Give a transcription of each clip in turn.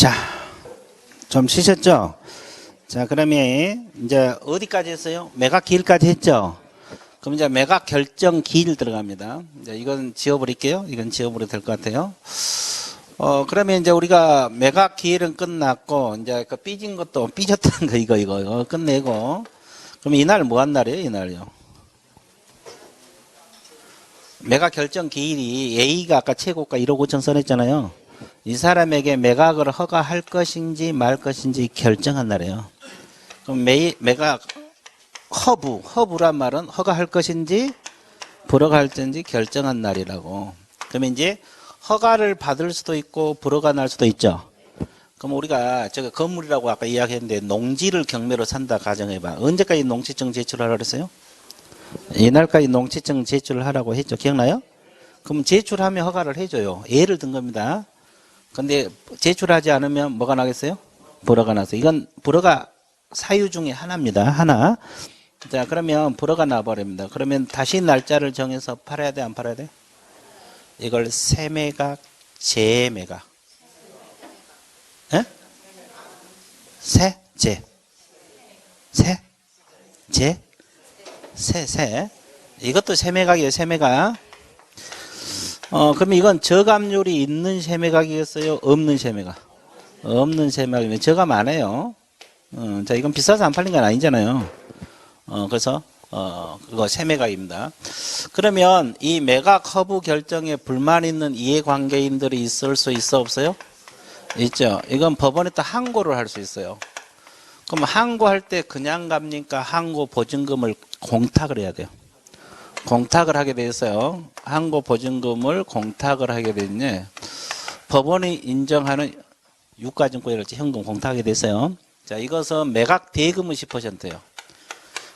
자, 좀 쉬셨죠? 자, 그러면 이제 어디까지 했어요? 매각 기일까지 했죠? 그럼 이제 매각 결정 기일 들어갑니다. 이제 이건 지워버릴게요. 이건 지워버려도 될 것 같아요. 그러면 이제 우리가 매각 기일은 끝났고, 이제 그 삐진 것도, 삐졌다는 거, 이거 끝내고. 그럼 이날 뭐 한 날이에요? 이날이요. 매각 결정 기일이 A가 아까 최고가 1억 5천 써냈잖아요. 이 사람에게 매각을 허가할 것인지 말 것인지 결정한 날이에요. 그럼 매각 허브란 말은 허가할 것인지 불허가할 것인지 결정한 날이라고. 그러면 이제 허가를 받을 수도 있고 불허가 날 수도 있죠. 그럼 우리가 저거 건물이라고 아까 이야기했는데 농지를 경매로 산다 가정해봐. 언제까지 농지증 제출하라고 그랬어요? 이날까지 농지증 제출을 하라고 했죠. 기억나요? 그럼 제출하면 허가를 해줘요. 예를 든 겁니다. 근데 제출하지 않으면 뭐가 나겠어요? 불허가 나서. 이건 불허가 사유 중에 하나입니다. 하나. 자, 그러면 불허가 나버립니다. 그러면 다시 날짜를 정해서 팔아야 돼, 안 팔아야 돼? 이걸 세매각, 재매각. 에? 세. 이것도 세매각이에요, 세매각. 그러면 이건 저감률이 있는 세매각이겠어요? 없는 세매각? 없는 세매각이면 저감 안 해요. 자, 이건 비싸서 안 팔린 건 아니잖아요. 그래서, 그거 세매각입니다. 그러면 이 매각 허브 결정에 불만 있는 이해관계인들이 있을 수 있어, 없어요? 있죠. 이건 법원에 또 항고를 할 수 있어요. 그럼 항고할 때 그냥 갑니까? 항고 보증금을 공탁을 해야 돼요. 공탁을 하게 돼 있어요. 항고 보증금을 공탁을 하게 되는데 법원이 인정하는 유가증권이랄지 현금 공탁하게 돼 있어요. 자, 이것은 매각 대금은 10%예요.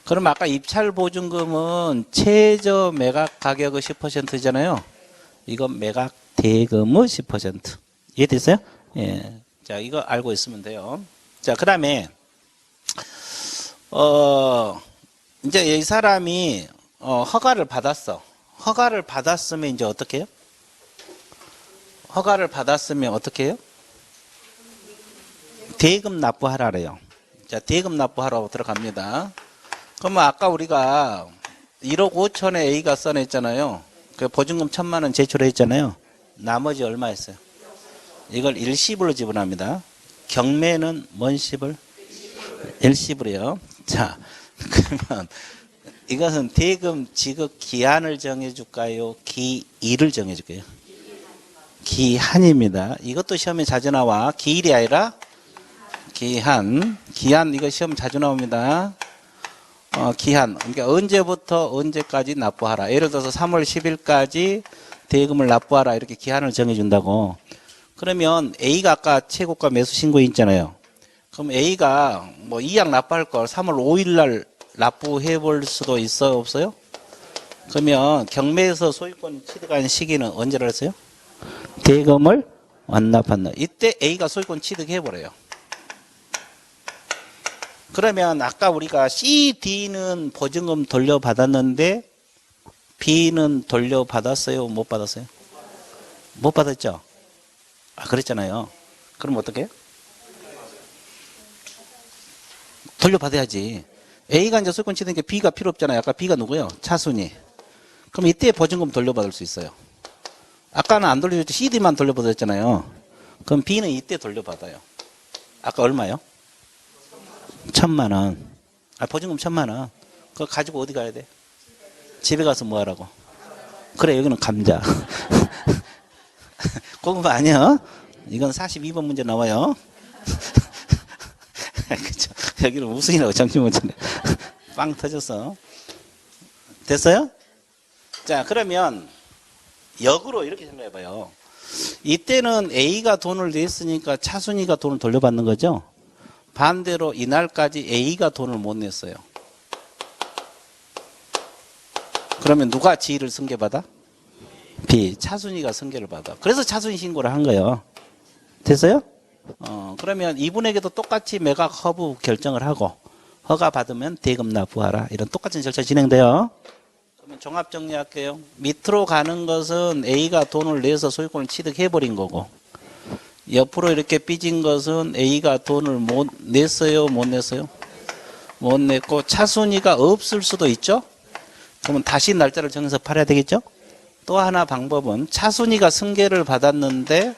그럼 아까 입찰 보증금은 최저 매각 가격의 10%잖아요. 이건 매각 대금의 10%. 이해됐어요? 예. 자, 이거 알고 있으면 돼요. 자, 그다음에 이제 이 사람이 허가를 받았어. 허가를 받았으면 이제 어떻게 해요? 허가를 받았으면 어떻게 해요? 대금 납부하라래요. 자, 대금 납부하라고 들어갑니다. 그러면 아까 우리가 1억 5천에 A가 써냈잖아요. 그 보증금 1,000만 원 제출했잖아요. 나머지 얼마 했어요? 이걸 일시불로 지불합니다. 경매는 뭔 시불? 일시불이요. 자, 그러면 이것은 대금 지급 기한을 정해줄까요? 기일을 정해줄까요? 기한입니다. 이것도 시험에 자주 나와. 기일이 아니라 기한. 기한 이거 시험 자주 나옵니다. 기한. 그러니까 언제부터 언제까지 납부하라. 예를 들어서 3월 10일까지 대금을 납부하라. 이렇게 기한을 정해준다고. 그러면 A가 아까 최고가 매수 신고 있잖아요. 그럼 A가 뭐 2약 납부할 걸 3월 5일 날 납부해 볼 수도 있어요, 없어요? 그러면 경매에서 소유권 취득한 시기는 언제라 했어요? 대금을 완납한 날. 이때 A가 소유권 취득해 버려요. 그러면 아까 우리가 C, D는 보증금 돌려받았는데 B는 돌려받았어요, 못 받았어요? 못 받았죠? 그랬잖아요. 그럼 어떻게 해요? 돌려받아야지. A가 이제 소유권 취득하니까 B가 필요 없잖아요. 아까 B가 누구예요? 차순위. 그럼 이때 보증금 돌려받을 수 있어요. 아까는 안 돌려줬죠. CD만 돌려받았잖아요. 그럼 B는 이때 돌려받아요. 아까 얼마요? 1,000만 원. 보증금 1,000만 원. 그거 가지고 어디 가야 돼? 집에 가서 뭐 하라고? 그래, 여기는 감자. 그거 아니야. 이건 42번 문제 나와요. 그쵸. 여기는 우승이라고 정신 못 차네. 빵 터졌어. 됐어요? 자, 그러면 역으로 이렇게 생각해봐요. 이때는 A가 돈을 냈으니까 차순위가 돈을 돌려받는 거죠. 반대로 이날까지 A가 돈을 못 냈어요. 그러면 누가 지위를 승계받아? B. 차순위가 승계를 받아. 그래서 차순위 신고를 한 거예요. 됐어요? 그러면 이분에게도 똑같이 매각 허브 결정을 하고 허가 받으면 대금 납부하라. 이런 똑같은 절차 진행돼요. 그러면 종합 정리할게요. 밑으로 가는 것은 A가 돈을 내서 소유권을 취득해버린 거고 옆으로 이렇게 삐진 것은 A가 돈을 못 냈어요, 못 냈어요? 못 냈고 차순위가 없을 수도 있죠. 그러면 다시 날짜를 정해서 팔아야 되겠죠. 또 하나 방법은 차순위가 승계를 받았는데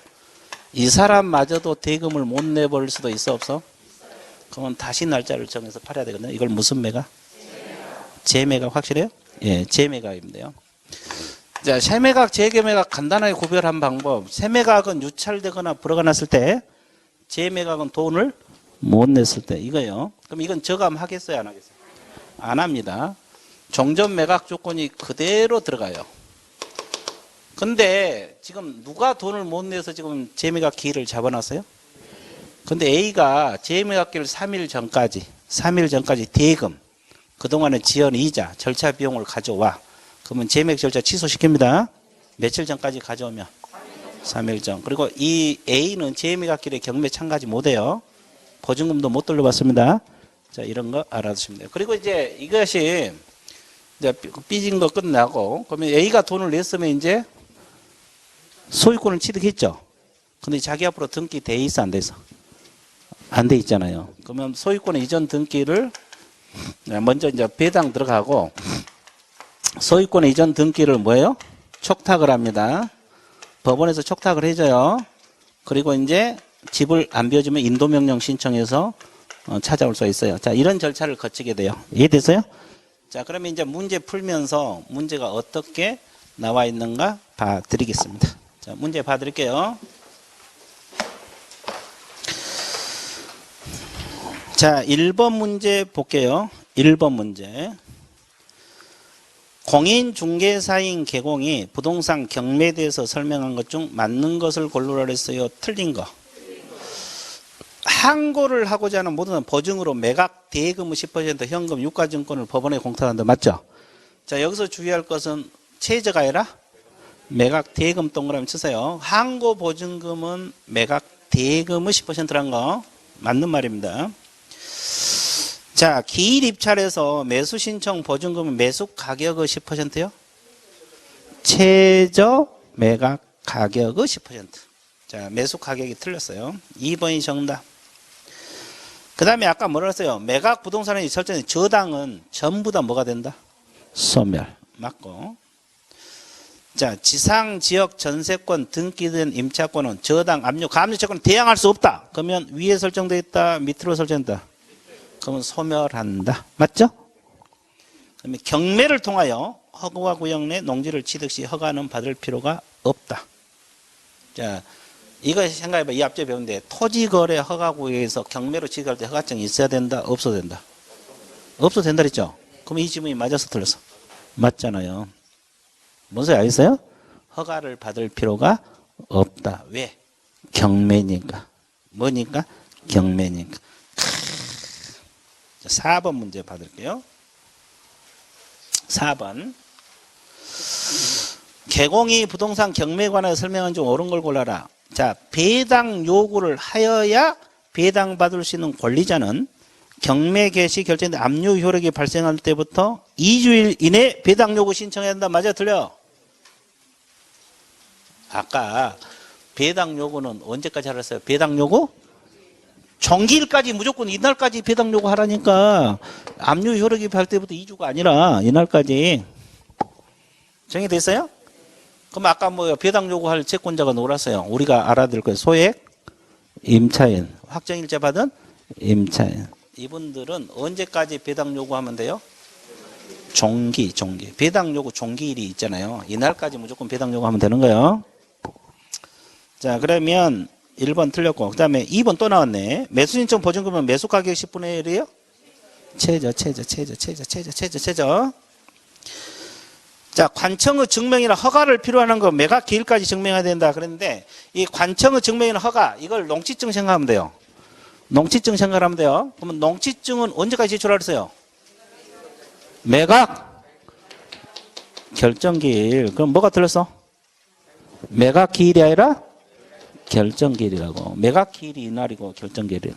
이 사람마저도 대금을 못 내버릴 수도 있어, 없어? 그러면 다시 날짜를 정해서 팔아야 되거든요. 이걸 무슨 매각? 재매각. 확실해요? 예, 재매각입니다. 자, 세매각, 재매각 간단하게 구별한 방법. 세매각은 유찰되거나 불허가 났을 때, 재매각은 돈을 못 냈을 때 이거요. 그럼 이건 저감하겠어요, 안 하겠어요? 안 합니다. 종전 매각 조건이 그대로 들어가요. 근데 지금 누가 돈을 못 내서 지금 재매각 기일을 잡아놨어요? 근데 A가 재매각 기일 3일 전까지 대금, 그동안의 지연 이자, 절차 비용을 가져와. 그러면 재매각 절차 취소시킵니다. 며칠 전까지 가져오면 3일 전. 그리고 이 A는 재매각 기일에 경매 참가하지 못해요. 보증금도 못 돌려받습니다. 자, 이런 거 알아두시면 돼요. 그리고 이제 이것이 이제 삐진 거 끝나고, 그러면 A가 돈을 냈으면 이제 소유권을 취득했죠. 근데 자기 앞으로 등기 돼 있어, 안 돼 있어? 안 돼 있잖아요. 그러면 소유권 이전 등기를 먼저 이제 배당 들어가고, 소유권 이전 등기를 뭐예요? 촉탁을 합니다. 법원에서 촉탁을 해줘요. 그리고 이제 집을 안 비워주면 인도명령 신청해서 찾아올 수 있어요. 자, 이런 절차를 거치게 돼요. 이해됐어요? 자, 그러면 이제 문제 풀면서 문제가 어떻게 나와 있는가 봐드리겠습니다. 자, 문제 봐드릴게요. 자, 1번 문제 볼게요. 1번 문제. 공인중개사인 개공이 부동산 경매에 대해서 설명한 것 중 맞는 것을 고르라 그랬어요. 틀린 거. 항고를 하고자 하는 모든 보증으로 매각 대금은 10% 현금 유가증권을 법원에 공탁한다. 맞죠? 자, 여기서 주의할 것은 최저가 아니라 매각 대금 동그라미 치세요. 항고 보증금은 매각 대금은 10%란 거 맞는 말입니다. 자, 기일 입찰에서 매수 신청 보증금은 매수 가격의 10%요? 최저 매각 가격의 10%. 자, 매수 가격이 틀렸어요. 2번이 정답. 그 다음에 아까 뭐라 했어요? 매각 부동산의 설정의 저당은 전부 다 뭐가 된다? 소멸. 맞고. 자, 지상 지역 전세권 등기된 임차권은 저당, 압류, 가압류채권은 대항할 수 없다. 그러면 위에 설정되어 있다, 밑으로 설정된다. 그러면 소멸한다. 맞죠? 그러면 경매를 통하여 허가 구역 내 농지를 취득 시 허가는 받을 필요가 없다. 자, 이거 생각해봐. 이 앞에 배운데 토지거래 허가구역에서 경매로 취득할 때 허가증이 있어야 된다, 없어도 된다? 없어도 된다 그랬죠? 그럼 이 지문이 맞아서 틀렸어. 맞잖아요. 뭔 소리 알겠어요? 허가를 받을 필요가 없다. 왜? 경매니까. 뭐니까? 경매니까. 4번 문제 받을게요. 4번. 개공이 부동산 경매에 관하여 설명한 중 옳은 걸 골라라. 자, 배당 요구를 하여야 배당받을 수 있는 권리자는 경매 개시 결정된 압류 효력이 발생할 때부터 2주일 이내 배당 요구 신청해야 한다. 맞아, 틀려? 아까 배당 요구는 언제까지 하랬어요? 배당 요구? 정기일까지 무조건 이날까지 배당 요구하라니까. 압류 효력이 발 때부터 2주가 아니라 이날까지. 정리됐어요? 그럼 아까 뭐 배당 요구할 채권자가 누구랬어요? 우리가 알아들 거예요. 소액, 임차인, 확정일자 받은 임차인. 이분들은 언제까지 배당 요구하면 돼요? 종기. 배당 요구 종기일이 있잖아요. 이날까지 무조건 배당 요구하면 되는 거예요. 자, 그러면 1번 틀렸고, 그 다음에 2번 또 나왔네. 매수신청 보증금은 매수가격 10분의 1이에요? 최저. 자, 관청의 증명이나 허가를 필요하는 거 매각 기일까지 증명해야 된다. 그랬는데 이 관청의 증명이나 허가, 이걸 농취증 생각하면 돼요. 농취증 생각하면 돼요. 그러면 농취증은 언제까지 제출하라 했어요? 매각 결정기일. 그럼 뭐가 틀렸어? 매각 기일이 아니라 결정기일이라고. 매각 기일이 이날이고 결정기일이.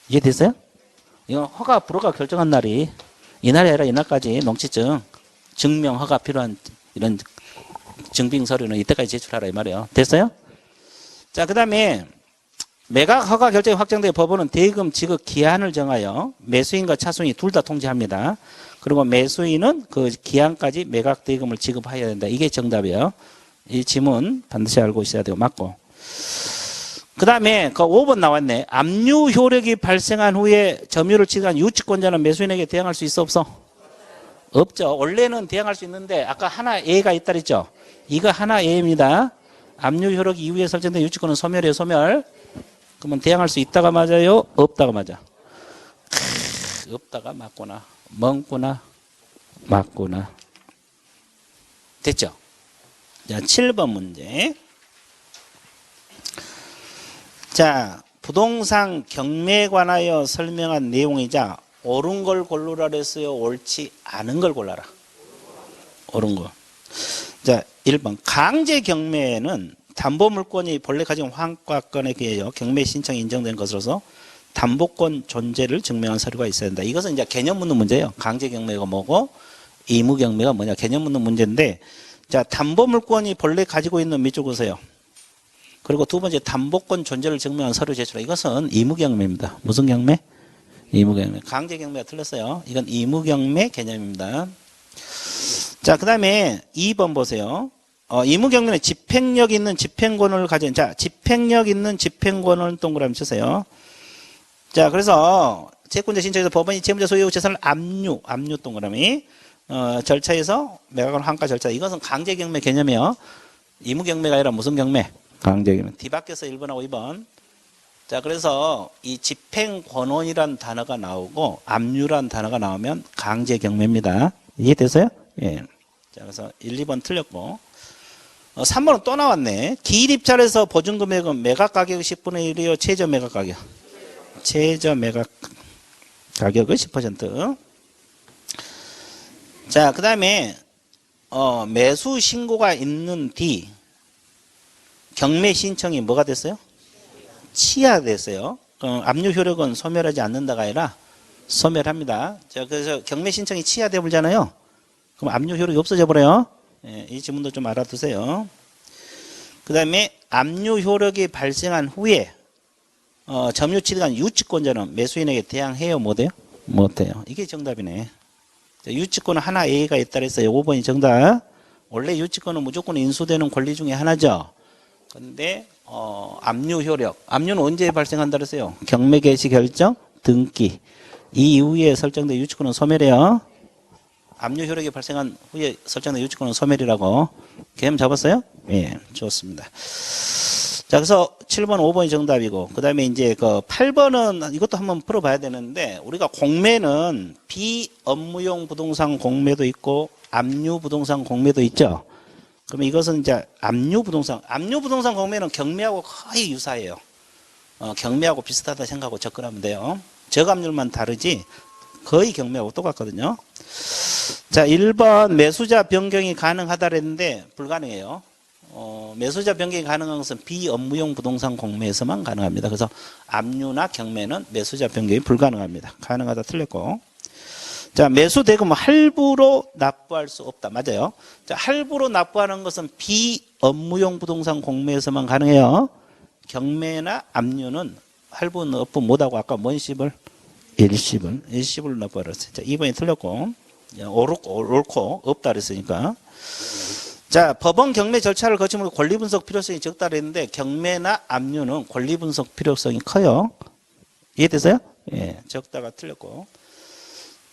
이해됐어요? 이건 허가 불허가 결정한 날이 이날이 아니라 이날까지 농취증 증명 허가 필요한 이런 증빙 서류는 이때까지 제출하라 이 말이에요. 됐어요? 자, 그 다음에 매각 허가 결정이 확정된 법원은 대금 지급 기한을 정하여 매수인과 차수인이 둘 다 통지합니다. 그리고 매수인은 그 기한까지 매각 대금을 지급해야 된다. 이게 정답이에요. 이 지문 반드시 알고 있어야 되고 맞고. 그 다음에 그 5번 나왔네. 압류 효력이 발생한 후에 점유를 취득한 유치권자는 매수인에게 대항할 수 있어 없어? 없죠. 원래는 대항할 수 있는데 아까 하나 A가 있다 그랬죠. 이거 하나 A입니다. 압류 효력 이후에 설정된 유치권은 소멸이에요. 소멸. 그러면 대항할 수 있다가 맞아요? 없다가 맞아? 없다가 맞구나. 멍구나. 맞구나. 됐죠? 자, 7번 문제. 자, 부동산 경매에 관하여 설명한 내용이자 옳은 걸 골라라 그랬어요? 옳지 않은 걸 골라라. 옳은 거. 자, 1번. 강제 경매는 담보물권이 본래 가진 환가권에 비하여 경매 신청이 인정된 것으로서 담보권 존재를 증명한 서류가 있어야 된다. 이것은 이제 개념 묻는 문제예요. 강제 경매가 뭐고 의무 경매가 뭐냐 개념 묻는 문제인데, 자, 담보물권이 본래 가지고 있는 밑줄 그으세요. 그리고 두 번째 담보권 존재를 증명한 서류 제출하. 이것은 의무 경매입니다. 무슨 경매? 의무 경매. 강제 경매가 틀렸어요. 이건 의무 경매 개념입니다. 자, 그 다음에 2번 보세요. 의무 경매는 집행력 있는 집행권을 가진, 자, 집행력 있는 집행권을 동그라미 치세요. 자, 그래서 채권자 신청에서 법원이 채무자 소유 재산을 압류 동그라미, 절차에서 매각은 환가 절차. 이것은 강제 경매 개념이에요. 의무 경매가 아니라 무슨 경매? 강제 경매. 뒤바뀌어서 1번하고 2번. 자, 그래서 이 집행권원이란 단어가 나오고 압류란 단어가 나오면 강제 경매입니다. 이해되세요? 예. 자, 그래서 1, 2번 틀렸고. 3번은 또 나왔네. 기일입찰에서 보증금액은 매각 가격의 10분의 1이요. 최저 매각 가격. 최저 매각 가격의 10%. 자, 그 다음에 매수 신고가 있는 뒤 경매 신청이 뭐가 됐어요? 취하됐어요. 압류 효력은 소멸하지 않는다가 아니라 소멸합니다. 자, 그래서 경매 신청이 취하돼 버리잖아요. 그럼 압류 효력이 없어져 버려요. 예, 이 지문도 좀 알아두세요. 그 다음에 압류 효력이 발생한 후에 점유 취득한 유치권자는 매수인에게 대항해요? 못해요? 못해요. 이게 정답이네. 자, 유치권은 하나 A가 있다 그랬어요. 5번이 정답. 원래 유치권은 무조건 인수되는 권리 중에 하나죠. 그런데 압류 효력. 압류는 언제 발생한다 그랬어요? 경매 개시 결정 등기. 이 이후에 설정된 유치권은 소멸이에요. 압류 효력이 발생한 후에 설정된 유치권은 소멸이라고. 개념 잡았어요? 예, 좋습니다. 자, 그래서 7번, 5번이 정답이고, 그 다음에 이제 그 8번은 이것도 한번 풀어봐야 되는데, 우리가 공매는 비업무용 부동산 공매도 있고, 압류 부동산 공매도 있죠. 그러면 이것은 이제 압류 부동산 공매는 경매하고 거의 유사해요. 경매하고 비슷하다 생각하고 접근하면 돼요. 저감률만 다르지, 거의 경매하고 똑같거든요. 자, 1번 매수자 변경이 가능하다 그랬는데 불가능해요. 매수자 변경이 가능한 것은 비업무용 부동산 공매에서만 가능합니다. 그래서 압류나 경매는 매수자 변경이 불가능합니다. 가능하다 틀렸고. 자, 매수 대금 할부로 납부할 수 없다. 맞아요. 자, 할부로 납부하는 것은 비업무용 부동산 공매에서만 가능해요. 경매나 압류는 할부 납부 못하고 아까 뭔 씹을? 일시불 납부하라 했어요. 자, 2번이 틀렸고. 옳고 없다 그랬으니까. 자, 법원 경매 절차를 거치면 권리 분석 필요성이 적다 그랬는데 경매나 압류는 권리 분석 필요성이 커요. 이해되세요? 예, 적다가 틀렸고.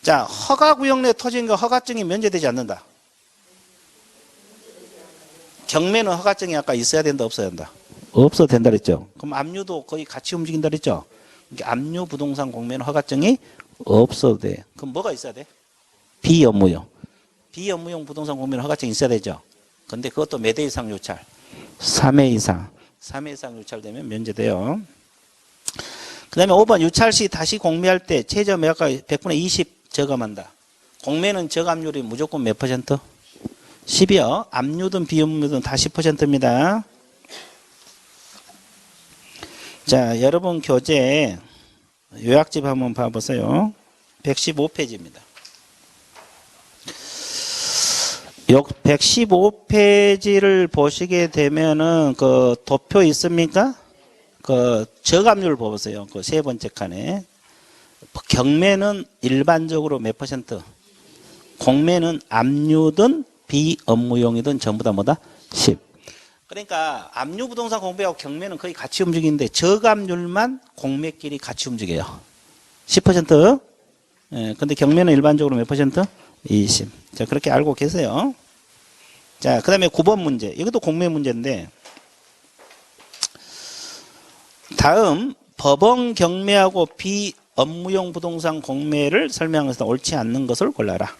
자, 허가 구역 내 토지인가 허가증이 면제되지 않는다. 경매는 허가증이 아까 있어야 된다 없어야 된다? 없어도 된다 그랬죠. 그럼 압류도 거의 같이 움직인다 그랬죠. 압류 부동산 공매는 허가증이 없어도 돼. 그럼 뭐가 있어야 돼? 비업무용 부동산 공매는 허가증이 있어야 되죠. 근데 그것도 몇 회 이상 유찰? 3회 이상. 3회 이상 유찰되면 면제돼요. 그 다음에 5번 유찰 시 다시 공매할 때 최저 매각가 100분의 20 저감한다. 공매는 저감률이 무조건 몇 퍼센트? 10이요. 압류든 비업무든 다 10%입니다. 자, 여러분 교재 요약집 한번 봐보세요. 115페이지입니다. 요 115페이지를 보시게 되면은 그 도표 있습니까? 그 저감률 보세요. 그 세 번째 칸에. 경매는 일반적으로 몇 퍼센트? 공매는 압류든 비업무용이든 전부 다 뭐다? 10. 그러니까 압류 부동산 공매하고 경매는 거의 같이 움직이는데 저감률만 공매끼리 같이 움직여요. 10%. 예, 근데 경매는 일반적으로 몇 퍼센트? 20. 자, 그렇게 알고 계세요. 자, 그 다음에 9번 문제. 이것도 공매 문제인데, 다음, 법원 경매하고 비업무용 부동산 공매를 설명해서 옳지 않는 것을 골라라.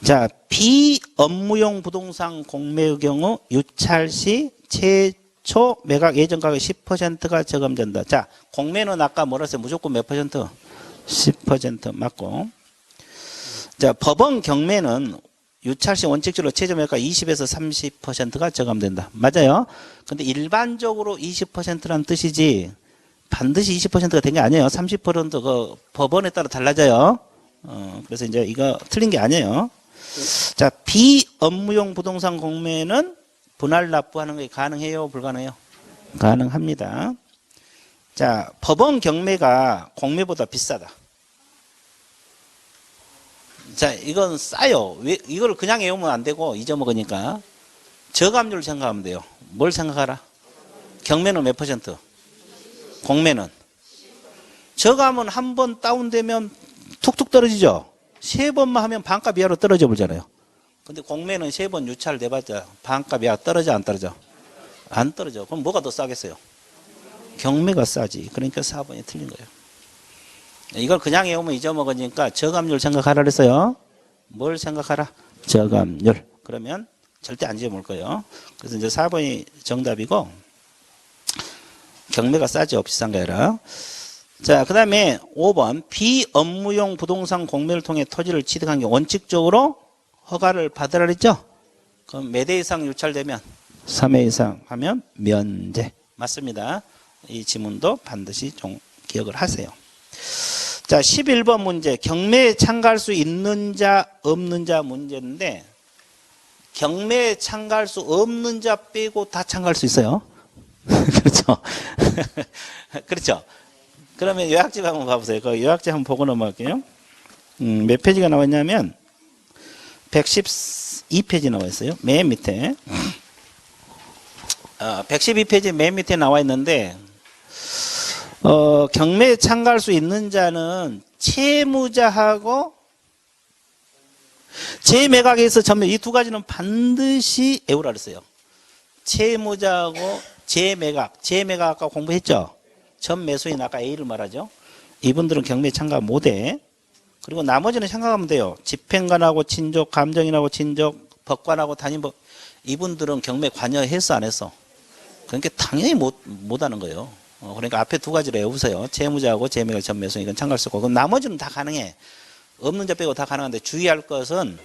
자, 비업무용 부동산 공매의 경우 유찰 시 최초 매각 예정 가격 10%가 저감된다. 자, 공매는 아까 뭐라 했어요? 무조건 몇 퍼센트? 10% 맞고. 자, 법원 경매는 유찰 시 원칙적으로 최저 매각 20에서 30%가 저감된다. 맞아요. 근데 일반적으로 20%란 뜻이지 반드시 20%가 된 게 아니에요. 30%그 법원에 따라 달라져요. 그래서 이제 이거 틀린 게 아니에요. 자, 비업무용 부동산 공매는 분할 납부하는 게 가능해요? 불가능해요? 가능합니다. 자, 법원 경매가 공매보다 비싸다. 자, 이건 싸요. 왜, 이걸 그냥 외우면 안 되고 잊어먹으니까 저감률 생각하면 돼요. 뭘 생각하라? 경매는 몇 퍼센트? 공매는? 저감은 한 번 다운되면 툭툭 떨어지죠. 세 번만 하면 반값 이하로 떨어져 버리잖아요. 근데 공매는 세 번 유찰 내봤자 반값 이하 떨어져 안 떨어져? 안 떨어져. 그럼 뭐가 더 싸겠어요? 경매가 싸지. 그러니까 4번이 틀린 거예요. 이걸 그냥 외우면 잊어먹으니까 저감률 생각하라 그랬어요. 뭘 생각하라? 저감률. 그러면 절대 안 잊어먹을 거예요. 그래서 이제 4번이 정답이고 경매가 싸죠. 비싼 게 아니라. 자, 그 다음에 5번 비업무용 부동산 공매를 통해 토지를 취득한 게 원칙적으로 허가를 받으라 그랬죠. 그럼 몇 회 이상 유찰되면 3회 이상 하면 면제. 맞습니다. 이 지문도 반드시 좀 기억을 하세요. 자, 11번 문제. 경매에 참가할 수 있는 자 없는 자 문제인데 경매에 참가할 수 없는 자 빼고 다 참가할 수 있어요. 그렇죠. 그렇죠. 그러면 요약집 한번 봐보세요. 그 요약집 한번 보고 넘어갈게요. 몇 페이지가 나와 있냐면 112페이지 나와 있어요. 맨 밑에. 112페이지 맨 밑에 나와 있는데 경매에 참가할 수 있는 자는 채무자하고 재매각에서 전매 이 두 가지는 반드시 외우라 그랬어요. 채무자하고 재매각. 재매각 아까 공부했죠. 전 매수인 아까 A를 말하죠. 이분들은 경매에 참가 못해. 그리고 나머지는 생각하면 돼요. 집행관하고 친족, 감정인하고 친족, 법관하고 담임법 이분들은 경매 관여했어 안 했어? 그러니까 당연히 못하는 거예요. 그러니까 앞에 두 가지를 외우세요. 채무자하고 재매각, 전 매수인 이건 참가할 수 있고 그럼 나머지는 다 가능해. 없는 자 빼고 다 가능한데 주의할 것은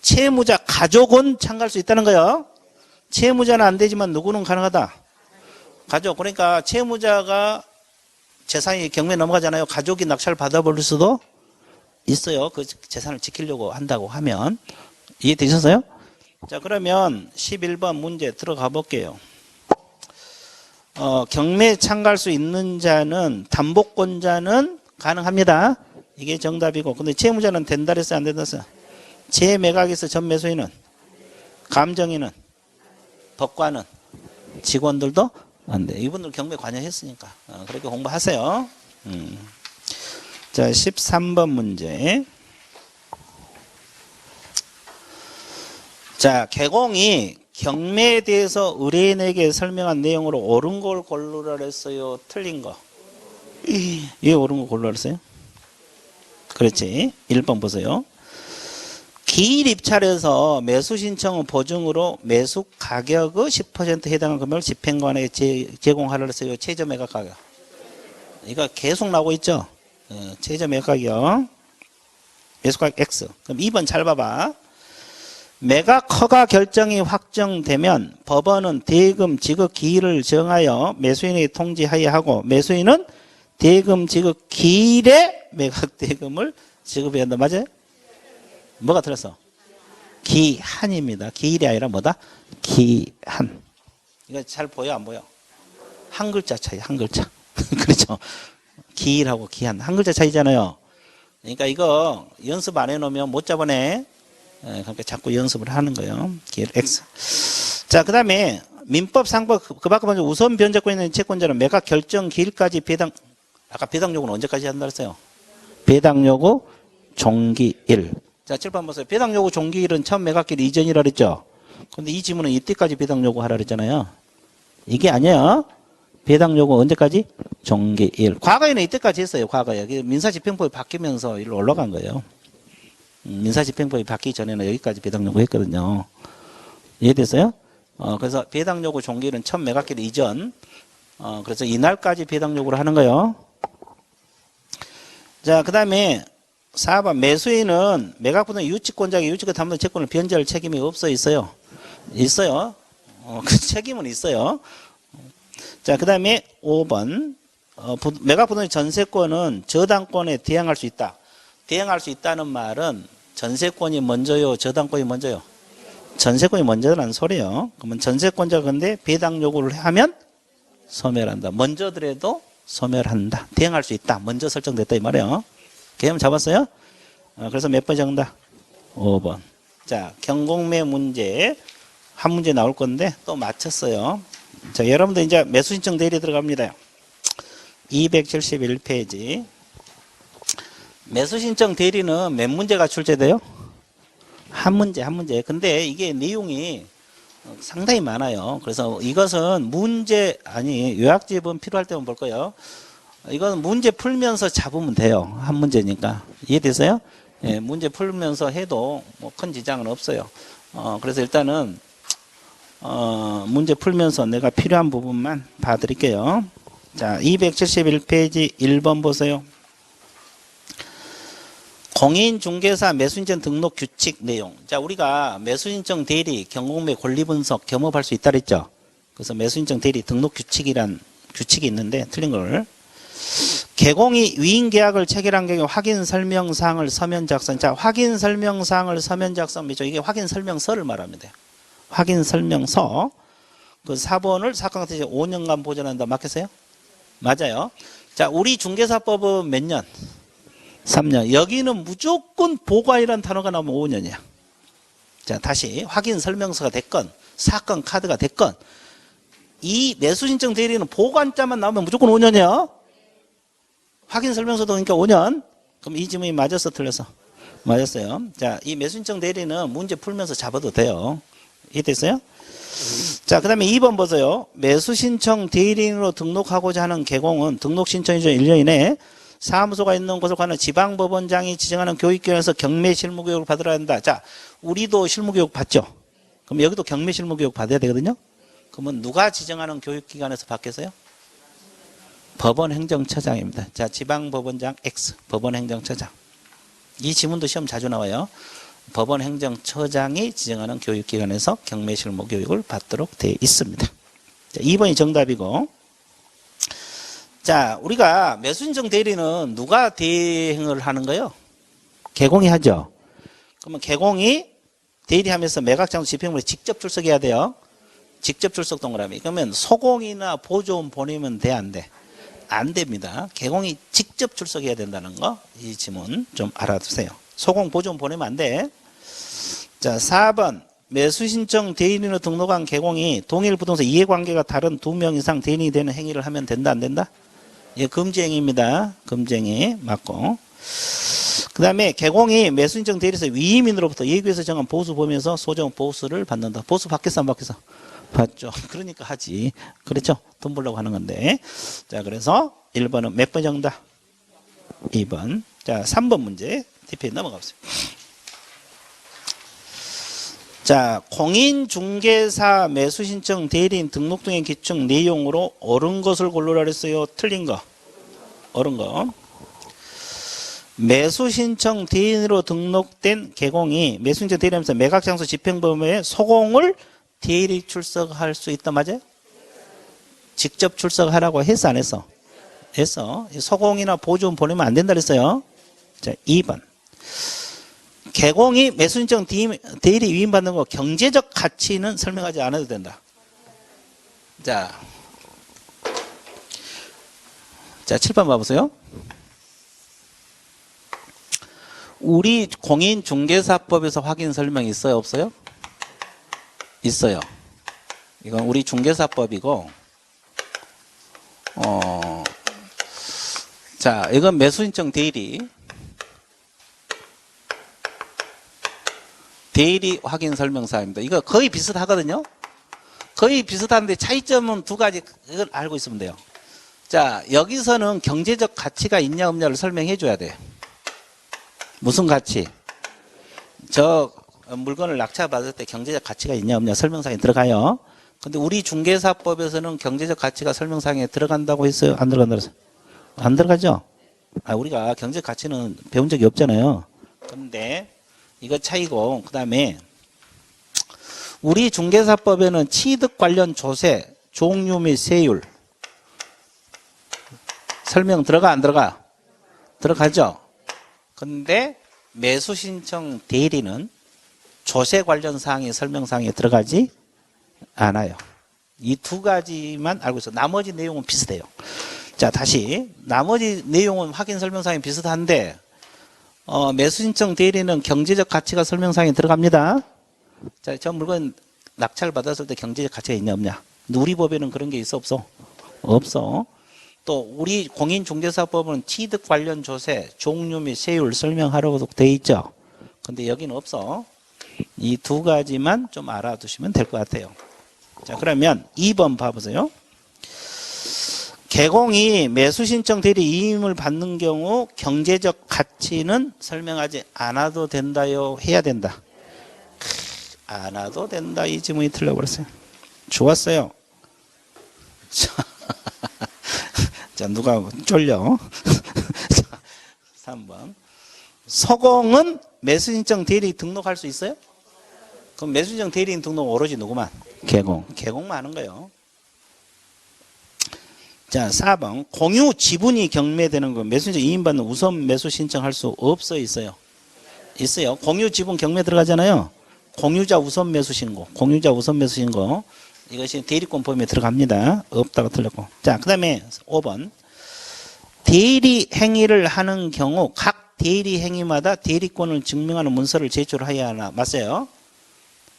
채무자 가족은 참가할 수 있다는 거예요. 채무자는 안 되지만 누구는 가능하다? 가족. 그러니까 채무자가 재산이 경매에 넘어가잖아요. 가족이 낙찰 받아버릴 수도 있어요. 그 재산을 지키려고 한다고 하면. 이해되셨어요? 자, 그러면 11번 문제 들어가 볼게요. 경매에 참가할 수 있는 자는 담보권자는 가능합니다. 이게 정답이고 근데 채무자는 된다 그랬어요? 안 된다 그랬어요? 재매각에서 전매수인은? 감정인은? 법관은? 직원들도? 안 돼. 이분들 경매 관여했으니까. 그렇게 공부하세요. 자, 13번 문제. 자, 개공이 경매에 대해서 의뢰인에게 설명한 내용으로 옳은 걸 고르라 그랬어요? 틀린 거? 왜 옳은 거 고르라 그랬어요? 그렇지. 1번 보세요. 기일 입찰에서 매수 신청은 보증으로 매수 가격의 10% 해당하는 금액을 집행관에게 제공하라 그랬어요. 최저 매각 가격. 이거 계속 나오고 있죠. 최저 매각 가격. 매수 가격 X. 그럼 2번 잘 봐봐. 매각 허가 결정이 확정되면 법원은 대금 지급 기일을 정하여 매수인에게 통지하여야 하고 매수인은 대금 지급 기일에 매각 대금을 지급해야 한다. 맞아요? 뭐가 틀렸어? 기한입니다. 기일이 아니라 뭐다? 기한. 이거 잘 보여 안 보여? 한 글자 차이, 한 글자. 그렇죠? 기일하고 기한. 한 글자 차이잖아요. 그러니까 이거 연습 안 해놓으면 못 잡아내. 그러니까 자꾸 연습을 하는 거예요. 기일 X. 자, 그 다음에 민법, 상법, 그 밖에 먼저 우선 변제권 있는 채권자는 매각 결정 기일까지 배당, 아까 배당 요구는 언제까지 한다 그랬어요? 배당 요구 종기일. 자, 7번 보세요. 배당 요구 종기일은 처음 매각일 이전이라 그랬죠? 근데 이 지문은 이때까지 배당 요구하라 그랬잖아요. 이게 아니야. 배당 요구 언제까지? 종기일. 과거에는 이때까지 했어요. 과거에. 민사집행법이 바뀌면서 일로 올라간 거예요. 민사집행법이 바뀌기 전에는 여기까지 배당 요구 했거든요. 이해됐어요? 그래서 배당 요구 종기일은 처음 매각일 이전. 그래서 이날까지 배당 요구를 하는 거예요. 자, 그 다음에 4번 매수인은 매각부는 유치권자에게 유치권 담당 채권을 변제할 책임이 없어 있어요? 있어요. 그 책임은 있어요. 자, 그 다음에 5번 매각부동의 전세권은 저당권에 대항할 수 있다. 대항할 수 있다는 말은 전세권이 먼저요, 저당권이 먼저요? 전세권이 먼저라는 소리예요. 그러면 전세권자가 근데 배당 요구를 하면 소멸한다. 먼저더라도 소멸한다. 대항할 수 있다. 먼저 설정됐다 이 말이에요. 개념 잡았어요? 그래서 몇 번 정답? 5번. 자, 경공매 문제 한 문제 나올 건데 또 맞췄어요. 자, 여러분들 이제 매수신청 대리 들어갑니다. 271페이지. 매수신청 대리는 몇 문제가 출제돼요? 한 문제, 한 문제. 근데 이게 내용이 상당히 많아요. 그래서 이것은 문제, 아니, 요약집은 필요할 때만 볼 거예요. 이건 문제 풀면서 잡으면 돼요. 한 문제니까. 이해되세요? 예, 문제 풀면서 해도 뭐 큰 지장은 없어요. 그래서 일단은, 문제 풀면서 내가 필요한 부분만 봐드릴게요. 자, 271페이지 1번 보세요. 공인중개사 매수신청 등록 규칙 내용. 자, 우리가 매수신청 대리, 경공매 권리분석 겸업할 수 있다 그랬죠. 그래서 매수신청 대리 등록 규칙이란 규칙이 있는데 틀린 걸. 개공이 위임계약을 체결한 경우 확인설명사항을 서면 작성. 자, 확인설명사항을 서면 작성이죠. 이게 확인설명서를 말합니다. 확인설명서. 그 사본을 사건 같은 5년간 보존한다. 맞겠어요? 맞아요. 자, 우리 중개사법은 몇 년? 3년. 여기는 무조건 보관이라는 단어가 나오면 5년이야. 자, 다시 확인설명서가 됐건 사건 카드가 됐건 이 매수신청 대리는 보관자만 나오면 무조건 5년이야. 확인설명서도 그러니까 5년. 그럼 이 지문이 맞았어 틀렸어? 맞았어요. 자, 이 매수신청 대리는 문제 풀면서 잡아도 돼요. 이해됐어요? 자, 그 다음에 2번 보세요. 매수신청 대리인으로 등록하고자 하는 개공은 등록신청 이전 1년 이내에 사무소가 있는 곳을 가는 지방법원장이 지정하는 교육기관에서 경매 실무교육을 받으라 한다. 자, 우리도 실무교육 받죠? 그럼 여기도 경매 실무교육 받아야 되거든요? 그러면 누가 지정하는 교육기관에서 받겠어요? 법원행정처장입니다. 자, 지방법원장 X, 법원행정처장. 이 지문도 시험 자주 나와요. 법원행정처장이 지정하는 교육기관에서 경매 실무교육을 받도록 되어 있습니다. 자, 2번이 정답이고. 자, 우리가 매수신청 대리는 누가 대행을 하는 거예요? 개공이 하죠. 그러면 개공이 대리하면서 매각장소 집행물에 직접 출석해야 돼요. 직접 출석 동그라미. 그러면 소공이나 보조원 보내면 돼, 안 돼? 안 됩니다. 개공이 직접 출석해야 된다는 거, 이 지문 좀 알아두세요. 소공, 보조원 보내면 안 돼. 자, 4번. 매수신청 대리인으로 등록한 개공이 동일 부동산 이해관계가 다른 2명 이상 대리인이 되는 행위를 하면 된다, 안 된다? 예, 금지행위입니다. 금지행위 맞고. 그 다음에 개공이 매수신청 대리에서 위임인으로부터 예규에서 정한 보수 보면서 소정 보수를 받는다. 보수 받겠어 안 받겠어? 받죠. 그러니까 하지. 그렇죠? 돈 벌려고 하는 건데. 자, 그래서 1번은 몇 번 정답? 2번. 자, 3번 문제. TP에 넘어가보세요. 자, 공인중개사 매수신청 대리인 등록 등의 기축 내용으로 옳은 것을 고르라 그랬어요. 틀린 거. 옳은 거. 매수신청 대리인으로 등록된 개공이 매수신청 대리하면서 매각장소 집행범위에 소공을 대리 출석할 수 있다. 맞아요? 직접 출석하라고 했어 안 했어? 했어. 소공이나 보조원 보내면 안 된다 그랬어요. 자, 2번. 개공이 매수신청 대리 위임받는 거 경제적 가치는 설명하지 않아도 된다. 자, 7번 봐보세요. 우리 공인중개사법에서 확인 설명이 있어요, 없어요? 있어요. 이건 우리 중개사법이고, 자, 이건 매수신청 대리 확인 설명사입니다. 이거 거의 비슷하거든요. 거의 비슷한데 차이점은 두 가지. 이걸 알고 있으면 돼요. 자, 여기서는 경제적 가치가 있냐 없냐를 설명해 줘야 돼요. 무슨 가치? 저 물건을 낙찰받을 때 경제적 가치가 있냐 없냐 설명사항에 들어가요. 근데 우리 중개사법에서는 경제적 가치가 설명사항에 들어간다고 했어요? 안 들어간다고 했어요? 안 들어가죠? 우리가 경제적 가치는 배운 적이 없잖아요. 근데 이거 차이고, 그 다음에 우리 중개사법에는 취득 관련 조세, 종류 및 세율 설명 들어가 안 들어가? 들어가죠? 근데 매수신청 대리는 조세 관련 사항이 설명사항에 들어가지 않아요. 이 두 가지만 알고 있어. 나머지 내용은 비슷해요. 자, 다시 나머지 내용은 확인 설명사항이 비슷한데 매수신청 대리는 경제적 가치가 설명사항에 들어갑니다. 자, 저 물건 낙찰 받았을 때 경제적 가치가 있냐 없냐. 근데 우리 법에는 그런 게 있어 없어? 없어. 또 우리 공인중개사법은 취득 관련 조세, 종류 및 세율 설명하라고 돼 있죠. 근데 여기는 없어. 이 두 가지만 좀 알아두시면 될 것 같아요. 자, 그러면 2번 봐보세요. 개공이 매수신청 대리 이임을 받는 경우 경제적 가치는 설명하지 않아도 된다요? 해야 된다? 안 와도 된다. 이 지문이 틀려버렸어요. 좋았어요. 자, 누가 쫄려? 3번. 서공은 매수신청 대리 등록할 수 있어요? 그럼 매수신청 대리인 등록 오로지 누구만? 개공만 하는 거예요. 자, 4번. 공유 지분이 경매되는 거 매수신청 이임받는 우선 매수 신청할 수 없어 있어요? 있어요. 공유 지분 경매 들어가잖아요. 공유자 우선 매수 신고. 이것이 대리권 범위에 들어갑니다. 없다고 틀렸고. 자, 그 다음에 5번. 대리 행위를 하는 경우 각 대리 행위마다 대리권을 증명하는 문서를 제출해야 하나? 맞아요.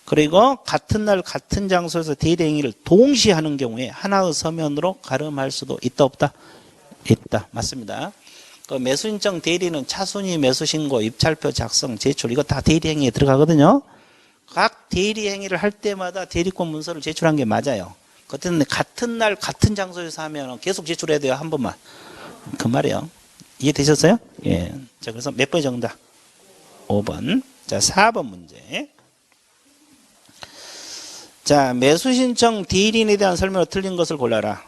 그리고 같은 날 같은 장소에서 대리 행위를 동시에 하는 경우에 하나의 서면으로 가름할 수도 있다 없다? 있다. 맞습니다. 그 매수신청 대리는 차순위 매수신고, 입찰표 작성, 제출 이거 다 대리 행위에 들어가거든요. 각 대리 행위를 할 때마다 대리권 문서를 제출한 게 맞아요. 그때는 같은 날 같은 장소에서 하면 계속 제출해야 돼요. 한 번만. 그 말이에요. 이해되셨어요? 예. 자, 그래서 몇 번이 정답? 5번. 자, 4번 문제. 자, 매수신청 대리인에 대한 설명으로 틀린 것을 골라라.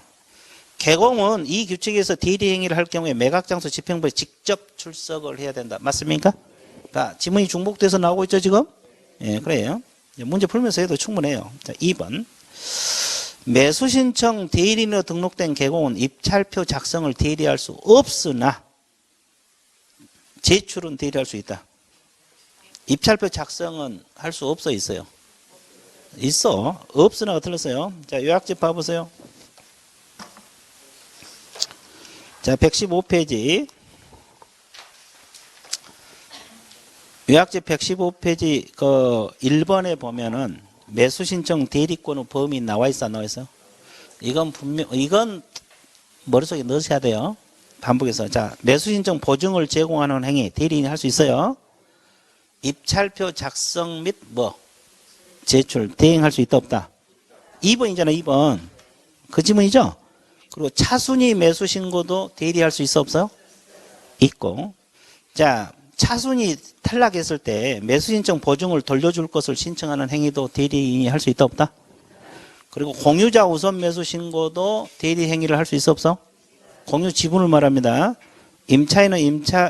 개공은 이 규칙에서 대리 행위를 할 경우에 매각장소 집행부에 직접 출석을 해야 된다. 맞습니까? 그러니까 지문이 중복돼서 나오고 있죠, 지금? 예, 그래요. 문제 풀면서 해도 충분해요. 자, 2번. 매수신청 대리인으로 등록된 개공은 입찰표 작성을 대리할 수 없으나 제출은 대리할 수 있다. 입찰표 작성은 할 수 없어 있어요? 있어. 없으나가 틀렸어요. 자, 요약집 봐보세요. 자, 115페이지. 요약집 115페이지 그 1번에 보면은 매수신청 대리권의 범위 나와 있어, 안 나와 있어? 이건 머릿속에 넣으셔야 돼요. 반복해서. 자, 매수신청 보증을 제공하는 행위 대리인이 할 수 있어요. 입찰표 작성 및 제출, 대행할 수 있다 없다? 2번이잖아, 2번. 그 지문이죠? 그리고 차순위 매수 신고도 대리할 수 있어 없어요? 있고. 자, 차순위 탈락했을 때 매수신청 보증을 돌려줄 것을 신청하는 행위도 대리인이 할 수 있다 없다? 그리고 공유자 우선 매수 신고도 대리 행위를 할 수 있어 없어? 공유 지분을 말합니다. 임차인은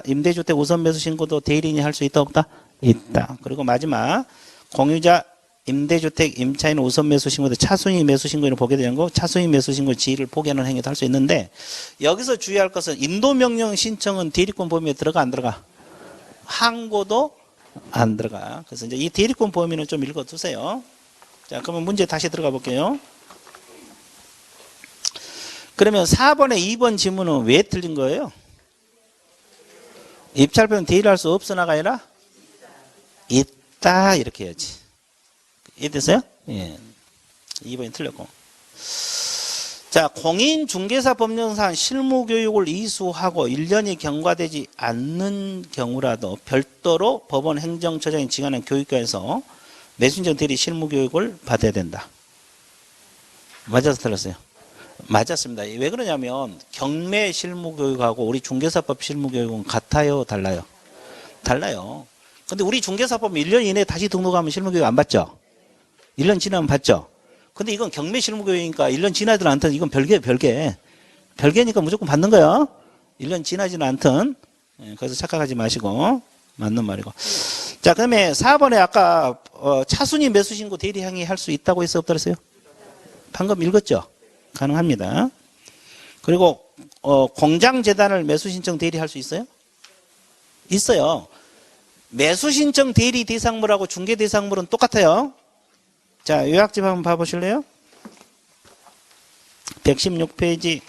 임대주택 우선 매수 신고도 대리인이 할 수 있다 없다? 있다. 그리고 마지막 공유자 임대주택 임차인 우선 매수 신고도 차순위 매수 신고를 보게 되는 거, 차순위 매수 신고 지위를 포기하는 행위도 할 수 있는데, 여기서 주의할 것은 인도명령 신청은 대리권 범위에 들어가 안 들어가? 항고도 안 들어가. 그래서 이제 이 대리권 범위는 좀 읽어두세요. 자, 그러면 문제 다시 들어가 볼게요. 그러면 4번에 2번 지문은 왜 틀린 거예요? 입찰표는 대리할 수 없으나가 아니라 있다 이렇게 해야지. 이해됐어요? 예. 2번이 틀렸고. 자, 공인중개사 법령상 실무교육을 이수하고 1년이 경과되지 않는 경우라도 별도로 법원 행정처장이 지정하는 교육과에서 매수인정 대리 실무교육을 받아야 된다. 맞아서 틀렸어요? 맞았습니다. 왜 그러냐면 경매 실무교육하고 우리 중개사법 실무교육은 같아요? 달라요? 달라요. 근데 우리 중개사법은 1년 이내에 다시 등록하면 실무교육 안 받죠? 1년 지나면 받죠? 근데 이건 경매 실무교육이니까 1년 지나지는 않든 이건 별개니까 무조건 받는 거야. 1년 지나지는 않든. 그래서 착각하지 마시고 맞는 말이고. 자, 그다음에 4번에 아까 차순위 매수신고 대리행위 할 수 있다고 했어 없다 그랬어요? 방금 읽었죠? 가능합니다. 그리고 공장재단을 매수신청 대리할 수 있어요? 있어요. 매수신청 대리 대상물하고 중개대상물은 똑같아요. 자, 요약집 한번 봐보실래요? 116페이지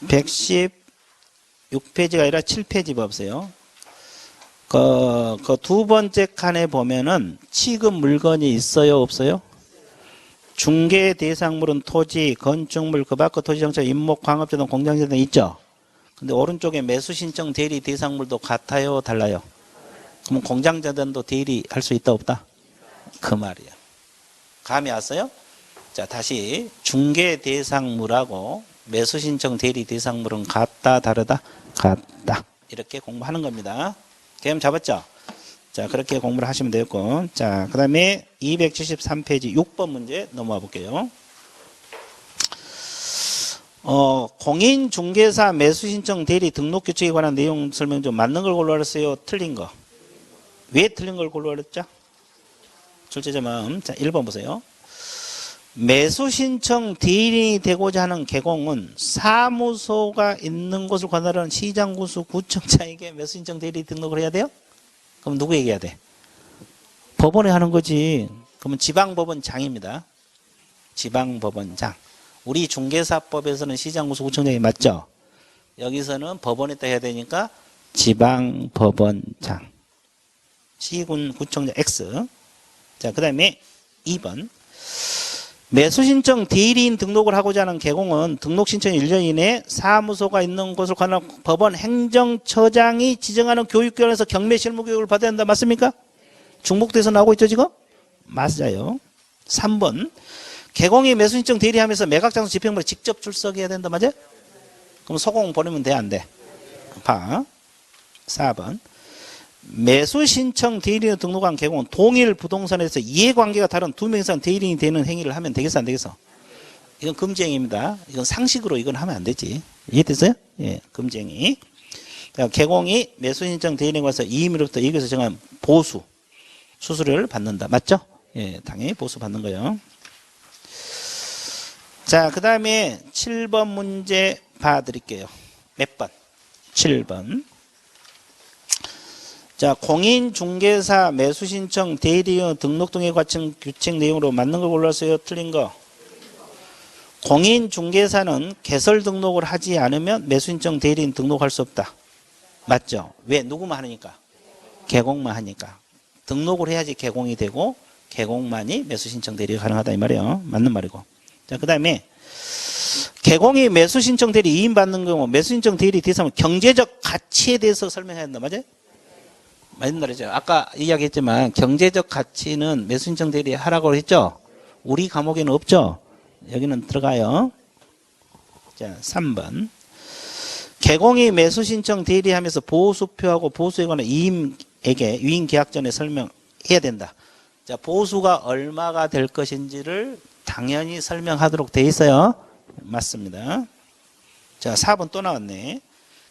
116페이지가 아니라 7페이지 봐보세요. 그 두 번째 칸에 보면은 취급 물건이 있어요 없어요? 중개 대상물은 토지, 건축물, 그 밖의 토지정책, 임목, 광업재 등 공장재 등 있죠? 근데 오른쪽에 매수신청 대리 대상물도 같아요 달라요? 그럼 공장재단도 대리할 수 있다 없다? 그 말이야. 감이 왔어요? 자, 다시 중개 대상물하고 매수신청 대리 대상물은 같다 다르다? 같다. 이렇게 공부하는 겁니다. 개념 잡았죠? 자, 그렇게 공부를 하시면 되겠고. 자, 그 다음에 273페이지 6번 문제 넘어와 볼게요. 공인중개사 매수신청 대리 등록 규칙에 관한 내용 설명 좀 맞는 걸 골라왔어요? 틀린 거? 왜 틀린 걸 골라왔죠? 출제자만. 자, 1번 보세요. 매수신청 대리인이 되고자 하는 개공은 사무소가 있는 곳을 관할하는 시장구수 구청장에게 매수신청 대리 등록을 해야 돼요? 그럼 누구에게 해야 돼? 법원에 하는 거지. 그러면 지방법원장입니다. 지방법원장. 우리 중개사법에서는 시장구수 구청장이 맞죠? 여기서는 법원에다 해야 되니까 지방법원장. 시군 구청장 X. 자, 그 다음에 2번. 매수신청 대리인 등록을 하고자 하는 개공은 등록신청 1년 이내에 사무소가 있는 곳을 관할 법원 행정처장이 지정하는 교육기관에서 경매 실무교육을 받아야 한다. 맞습니까? 중복돼서 나오고 있죠 지금? 맞아요. 3번. 개공이 매수신청 대리하면서 매각장소 집행부에 직접 출석해야 된다. 맞아요? 그럼 소공 보내면 돼? 안 돼? 봐. 4번. 매수신청 대리인을 등록한 개공은 동일 부동산에서 이해관계가 다른 두 명 이상 대리인이 되는 행위를 하면 되겠어 안 되겠어? 이건 금지행위입니다. 이건 상식으로 이건 하면 안 되지. 이해됐어요? 예, 금지행위. 개공이 매수신청 대리인에 관해서 이임으로부터 이익에서 정한 보수 수수료를 받는다. 맞죠? 예, 당연히 보수 받는 거예요. 자, 그 다음에 7번 문제 봐드릴게요. 몇 번? 7번. 자, 공인중개사 매수신청 대리인 등록 등에 관한 규칙 내용으로 맞는 걸 골랐어요? 틀린 거? 공인중개사는 개설 등록을 하지 않으면 매수신청 대리인 등록할 수 없다. 맞죠? 왜? 누구만 하니까? 개공만 하니까. 등록을 해야지 개공이 되고 개공만이 매수신청 대리가 가능하다 이 말이에요. 맞는 말이고. 자, 그 다음에 개공이 매수신청 대리 이임받는 경우 매수신청 대리 대상은 경제적 가치에 대해서 설명해야 한다. 맞아요? 맞는 말이죠. 아까 이야기했지만 경제적 가치는 매수신청 대리 하라고 했죠. 우리 과목에는 없죠. 여기는 들어가요. 자, 3번. 개공이 매수신청 대리하면서 보수표하고 보수에 관한 이임에게 유인계약 전에 설명해야 된다. 자, 보수가 얼마가 될 것인지를 당연히 설명하도록 돼 있어요. 맞습니다. 자, 4번 또 나왔네.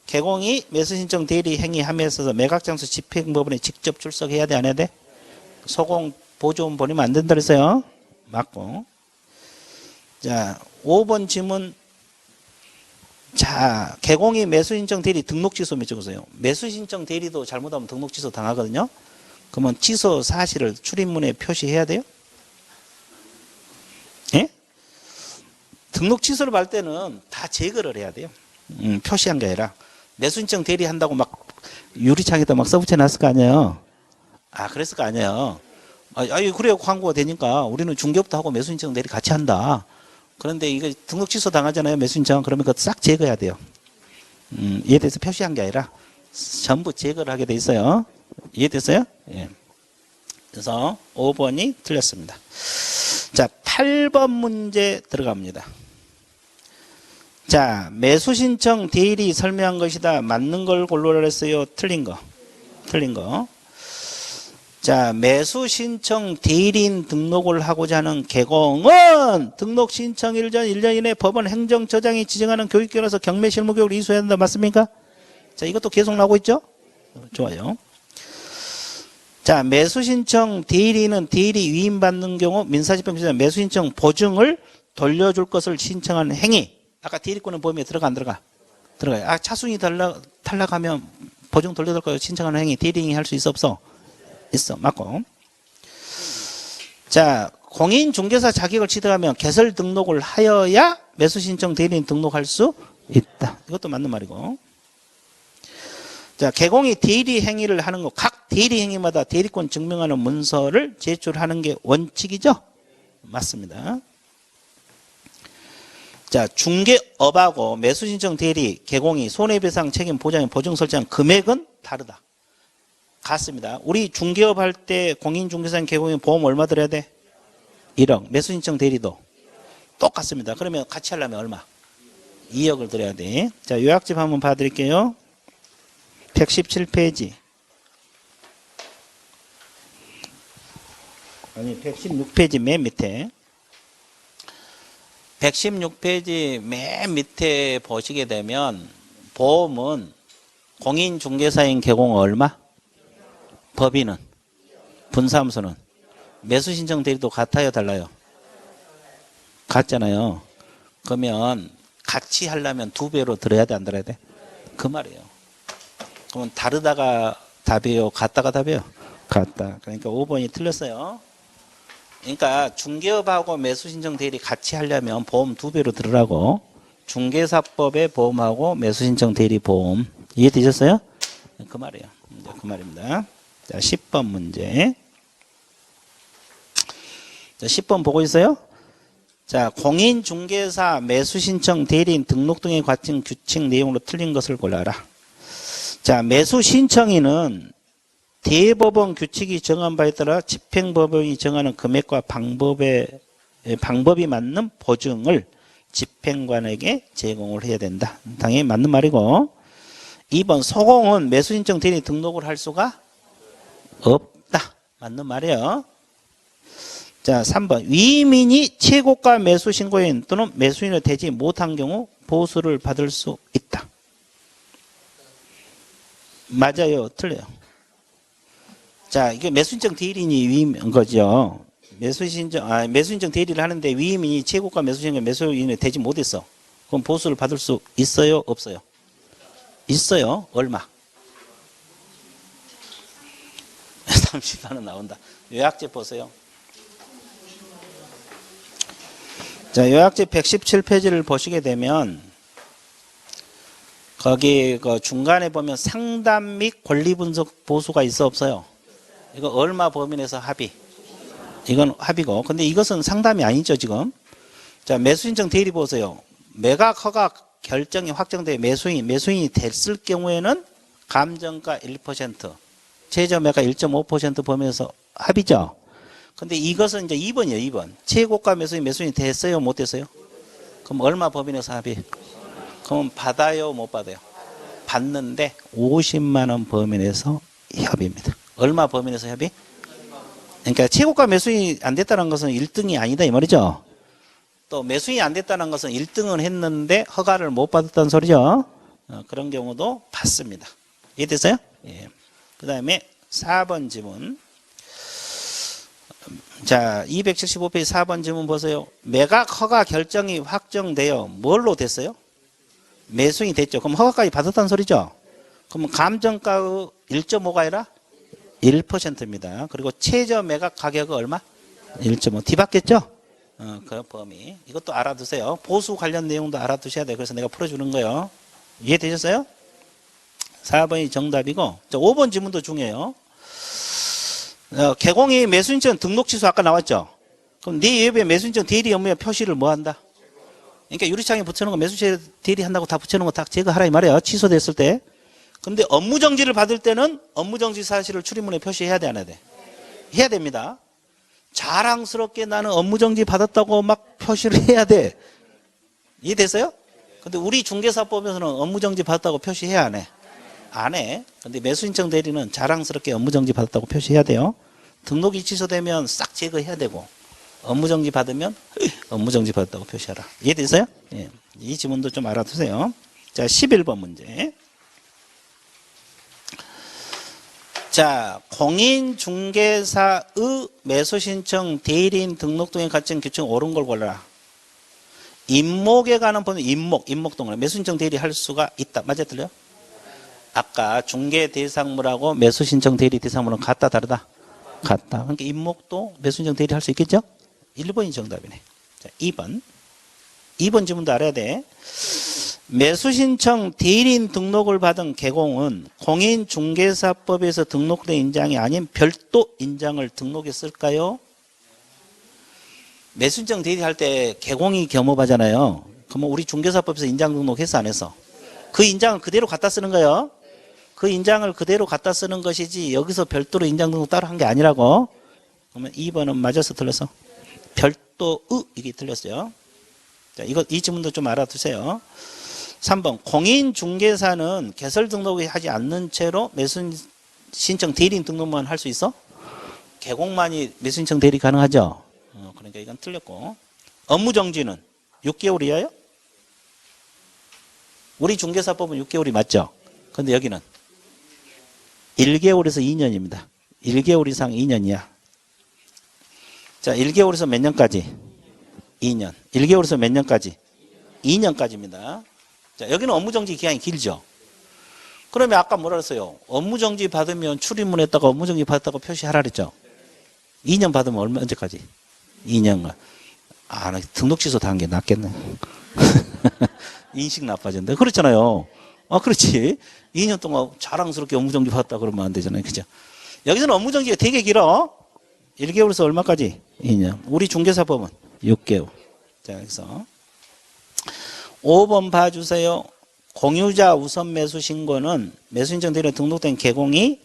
개공이 매수신청 대리 행위함에 있어서 매각장소 집행법원에 직접 출석해야 돼 안 해야 돼? 소공 보조원 보내면 안 된다 그랬어요. 맞고. 자, 5번 질문 자, 개공이 매수신청 대리 등록 취소 몇 적으세요? 매수신청 대리도 잘못하면 등록 취소 당하거든요. 그러면 취소 사실을 출입문에 표시해야 돼요? 예? 등록 취소를 할 때는 다 제거를 해야 돼요. 표시한 게 아니라 매수신청 대리 한다고 막 유리창에다 막 써붙여 놨을 거 아니에요. 아, 그랬을 거 아니에요. 그래요. 광고가 되니까 우리는 중개업도 하고 매수신청 대리 같이 한다. 그런데 이거 등록 취소 당하잖아요. 매수신청. 그러면 그거 싹 제거해야 돼요. 이해돼서 표시한 게 아니라 전부 제거를 하게 돼 있어요. 이해됐어요? 예. 그래서 5번이 틀렸습니다. 자, 8번 문제 들어갑니다. 자, 매수신청 대리 설명한 것이다. 맞는 걸 고르라 했어요. 틀린 거. 틀린 거. 자, 매수신청 대리인 등록을 하고자 하는 개공은 등록 신청일 전 1년 이내 법원 행정처장이 지정하는 교육기관에서 경매 실무 교육을 이수해야 한다. 맞습니까? 자, 이것도 계속 나오고 있죠? 좋아요. 자, 매수신청 대리인은 대리 위임받는 경우 민사집행규정 매수신청 보증을 돌려줄 것을 신청하는 행위. 아까 대리권은 범위에 들어가 안 들어가? 들어가요. 아, 차순위 탈락하면 보증 돌려줄 것을 신청하는 행위 대리인이 할 수 있어 없어? 있어. 맞고. 자, 공인중개사 자격을 취득하면 개설 등록을 하여야 매수신청 대리인 등록할 수 있다. 이것도 맞는 말이고. 자, 개공이 대리 행위를 하는 거, 각 대리 행위마다 대리권 증명하는 문서를 제출하는 게 원칙이죠? 맞습니다. 자, 중개업하고 매수신청 대리, 개공이 손해배상 책임 보장의 보증 설정 금액은 다르다. 같습니다. 우리 중개업 할 때 공인중개사인 개공인 보험 얼마 들어야 돼? 1억. 매수신청 대리도 똑같습니다. 그러면 같이 하려면 얼마? 2억을 들어야 돼. 자, 요약집 한번 봐드릴게요. 117페이지. 아니, 116페이지 맨 밑에. 116페이지 맨 밑에 보시게 되면 보험은 공인중개사인 개공은 얼마? 법인은? 분사무소는? 매수신청 대리도 같아요? 달라요? 같잖아요. 그러면 같이 하려면 2배로 들어야 돼? 안 들어야 돼? 그 말이에요. 그러면 다르다가 답이에요? 같다가 답이에요? 같다. 그러니까 5번이 틀렸어요. 그러니까 중개업하고 매수신청 대리 같이 하려면 보험 2배로 들으라고. 중개사법의 보험하고 매수신청 대리 보험. 이해되셨어요? 그 말이에요. 그 말입니다. 자, 10번 문제. 자, 10번 보고 있어요? 자, 공인중개사 매수신청 대리인 등록 등에 관련 규칙 내용으로 틀린 것을 골라라. 자, 매수신청인은 대법원 규칙이 정한 바에 따라 집행법원이 정하는 금액과 방법이 맞는 보증을 집행관에게 제공을 해야 된다. 당연히 맞는 말이고. 2번 소공은 매수신청 대리 등록을 할 수가 없다. 맞는 말이에요. 자, 3번 위민이 최고가 매수신고인 또는 매수인이 되지 못한 경우 보수를 받을 수 있다. 맞아요? 틀려요? 자, 이게 매수신청 대리인이 위임인 거죠. 매수신청 대리를 하는데 위임이 최고가 매수신고 매수인이 되지 못했어. 그럼 보수를 받을 수 있어요? 없어요? 있어요. 얼마? 30만 원 나온다. 요약집 보세요. 자, 요약집 117페이지를 보시게 되면 거기 그 중간에 보면 상담 및 권리분석 보수가 있어 없어요? 이거 얼마 범위내서 합의? 이건 합의고. 근데 이것은 상담이 아니죠, 지금. 자, 매수신청 대리 보세요. 매각 허가 결정이 확정돼 매수인이 됐을 경우에는 감정가 1%, 최저매가 1.5% 범위에서 합의죠. 근데 이것은 이제 2번이에요, 2번. 최고가 매수인이 됐어요, 못 됐어요? 그럼 얼마 범위내서 합의? 그럼 받아요, 못 받아요? 받는데 50만 원 범위내서 협의입니다. 얼마 범위내서 협의? 그러니까 최고가 매수인이 안 됐다는 것은 1등이 아니다 이 말이죠. 또 매수인이 안 됐다는 것은 1등은 했는데 허가를 못 받았다는 소리죠. 그런 경우도 받습니다. 이해됐어요? 예. 그 다음에 4번 지문. 자, 275페이지 4번 지문 보세요. 매각 허가 결정이 확정되어 뭘로 됐어요? 매수인이 됐죠. 그럼 허가까지 받았다는 소리죠. 그럼 감정가의 1.5가 아니라 1%입니다. 그리고 최저 매각 가격은 얼마? 1.5. 뒤바뀌었죠? 그 범위. 이것도 알아두세요. 보수 관련 내용도 알아두셔야 돼요. 그래서 내가 풀어주는 거예요. 이해되셨어요? 4번이 정답이고, 5번 지문도 중요해요. 개공이 매수인증 등록 취소 아까 나왔죠? 그럼 네 웹에 매수인증 대리 업무에 표시를 뭐 한다? 그러니까 유리창에 붙여놓은 거 매수인증 대리 한다고 다 붙여놓은 거 다 제거하라 이 말이에요. 취소됐을 때. 근데 업무정지를 받을 때는 업무정지 사실을 출입문에 표시해야 돼, 안 해야 돼? 해야 됩니다. 자랑스럽게 나는 업무정지 받았다고 막 표시를 해야 돼. 이해됐어요? 근데 우리 중개사법에서는 업무정지 받았다고 표시해야 안 해? 안 해. 근데 매수신청 대리는 자랑스럽게 업무정지 받았다고 표시해야 돼요. 등록이 취소되면 싹 제거해야 되고, 업무정지 받으면 업무정지 받았다고 표시하라. 이해됐어요? 예. 이 지문도 좀 알아두세요. 자, 11번 문제. 자, 공인중개사의 매수신청 대리인 등록 등에 갖춘 규칙 옳은 걸 골라라. 임목에 관한 범위, 임목 동안에 매수신청 대리 할 수가 있다. 맞아, 틀려? 아까 중개 대상물하고 매수신청 대리 대상물은 같다, 다르다? 같다. 그러니까 임목도 매수신청 대리 할 수 있겠죠? 1번이 정답이네. 자, 2번. 2번 지문도 알아야 돼. 매수신청 대리인 등록을 받은 개공은 공인중개사법에서 등록된 인장이 아닌 별도 인장을 등록했을까요? 매수신청 대리할 때 개공이 겸업하잖아요. 그러면 우리 중개사법에서 인장 등록했어, 안 했어? 그 인장을 그대로 갖다 쓰는 거예요. 그 인장을 그대로 갖다 쓰는 것이지 여기서 별도로 인장 등록 따로 한 게 아니라고. 그러면 2번은 맞아서 틀렸어. 별도의 이게 틀렸어요. 자, 이 지문도 좀 알아두세요. 3번 공인중개사는 개설 등록을 하지 않는 채로 매수신청 대리인 등록만 할 수 있어? 개공만이 매수신청 대리 가능하죠? 그러니까 이건 틀렸고. 업무정지는 6개월이에요? 우리 중개사법은 6개월이 맞죠? 근데 여기는 1개월에서 2년입니다. 1개월 이상 2년이야. 자, 1개월에서 몇 년까지? 2년. 1개월에서 몇 년까지? 2년까지입니다. 자, 여기는 업무정지 기간이 길죠. 그러면 아까 뭐라 그랬어요? 업무정지 받으면 출입문에다가 업무정지 받았다고 표시하라 그랬죠. 2년 받으면 언제까지? 2년간. 나 등록 취소 당한 게 낫겠네. 인식 나빠졌는데. 그렇잖아요. 그렇지. 2년 동안 자랑스럽게 업무정지 받았다 그러면 안 되잖아요. 그죠? 여기서는 업무정지가 되게 길어. 1개월에서 얼마까지? 2년. 우리 중개사법은 6개월. 자, 여기서 5번 봐주세요. 공유자 우선 매수 신고는 매수인증 대리에 등록된 개공이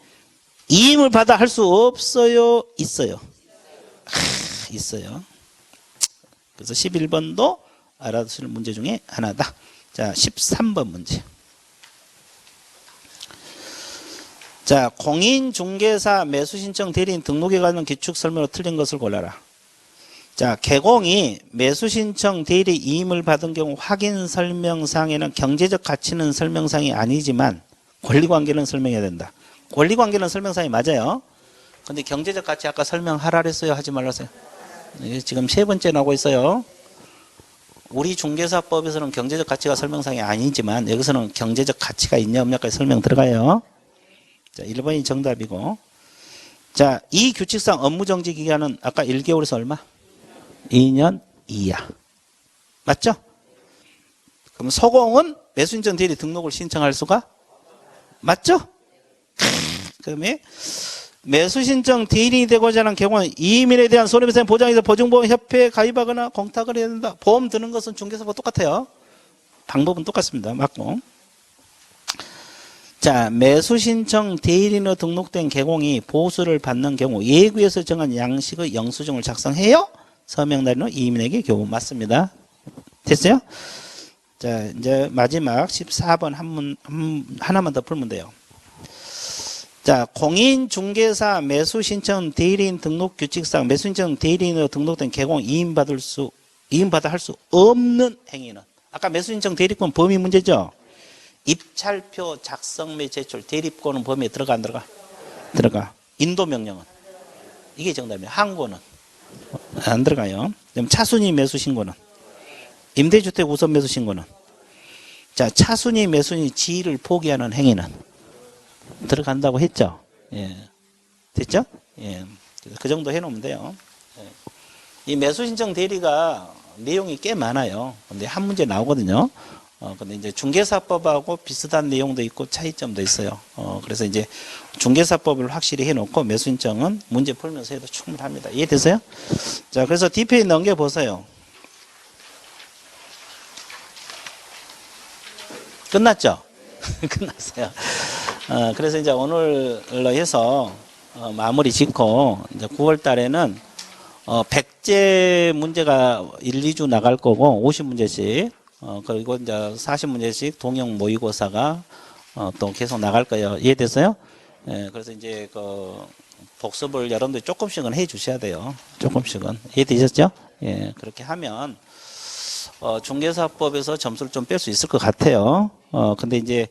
이임을 받아 할 수 없어요? 있어요? 있어요. 그래서 11번도 알아두실 문제 중에 하나다. 자, 13번 문제. 자, 공인중개사 매수신청 대리인 등록에 관한 기축 설명으로 틀린 것을 골라라. 자, 개공이 매수신청 대리 이임을 받은 경우 확인 설명상에는 경제적 가치는 설명상이 아니지만 권리관계는 설명해야 된다. 권리관계는 설명상이 맞아요. 근데 경제적 가치 아까 설명하라 그랬어요? 하지 말라서요? 지금 세 번째 나오고 있어요. 우리 중개사법에서는 경제적 가치가 설명상이 아니지만 여기서는 경제적 가치가 있냐 없냐까지 설명 들어가요. 자, 1번이 정답이고. 자, 이 규칙상 업무정지 기간은 아까 1개월에서 얼마? 2년 이하. 맞죠? 그럼 소공은 매수인증 대리 등록을 신청할 수가? 맞죠? 그러면 매수신청 대리인이 되고자 하는 경우는 이민에 대한 손해배상 보장에서 보증보험협회에 가입하거나 공탁을 해야 된다. 보험 드는 것은 중개사법 똑같아요. 방법은 똑같습니다. 맞고. 자, 매수신청 대리인으로 등록된 개공이 보수를 받는 경우 예구에서 정한 양식의 영수증을 작성해요. 서명날인은 이민에게 교부. 맞습니다. 됐어요? 자, 이제 마지막 14번 하나만 더 풀면 돼요. 자, 공인중개사 매수신청 대리인 등록 규칙상 매수신청 대리인으로 등록된 개공 이임받아 할 수 없는 행위는 아까 매수신청 대리권 범위 문제죠. 입찰표 작성 및 제출 대리권은 범위에 들어가 안 들어가? 들어가. 인도명령은 이게 정답이에요. 항고는 안 들어가요. 그럼 차순위 매수 신고는 임대주택 우선 매수 신고는 자, 차순위, 매순위, 지위를 포기하는 행위는 들어간다고 했죠. 예. 됐죠? 예. 그 정도 해놓으면 돼요. 예. 이 매수신청 대리가 내용이 꽤 많아요. 근데 한 문제 나오거든요. 근데 이제 중개사법하고 비슷한 내용도 있고 차이점도 있어요. 그래서 이제 중개사법을 확실히 해놓고 매수신청은 문제 풀면서 해도 충분합니다. 이해되세요? 자, 그래서 뒤페이지 넘겨보세요. 끝났죠? 끝났어요. 그래서 이제 오늘로 해서 마무리 짓고 이제 9월 달에는 100제 문제가 1, 2주 나갈 거고 50문제씩 그리고 이제 40문제씩 동형 모의고사가 또 계속 나갈 거예요. 이해됐어요? 예, 그래서 이제 그 복습을 여러분들이 조금씩은 해 주셔야 돼요. 조금씩은. 이해되셨죠? 예, 그렇게 하면 중개사법에서 점수를 좀 뺄 수 있을 것 같아요. 근데 이제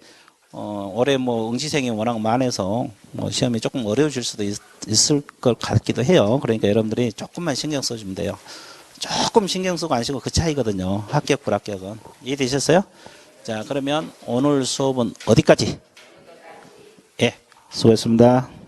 올해 뭐 응시생이 워낙 많아서 뭐 시험이 조금 어려워질 수도 있을 것 같기도 해요. 그러니까 여러분들이 조금만 신경 써주면 돼요. 조금 신경 쓰고 안 쓰고 그 차이거든요. 합격, 불합격은. 이해되셨어요? 자, 그러면 오늘 수업은 어디까지? 예, 수고했습니다.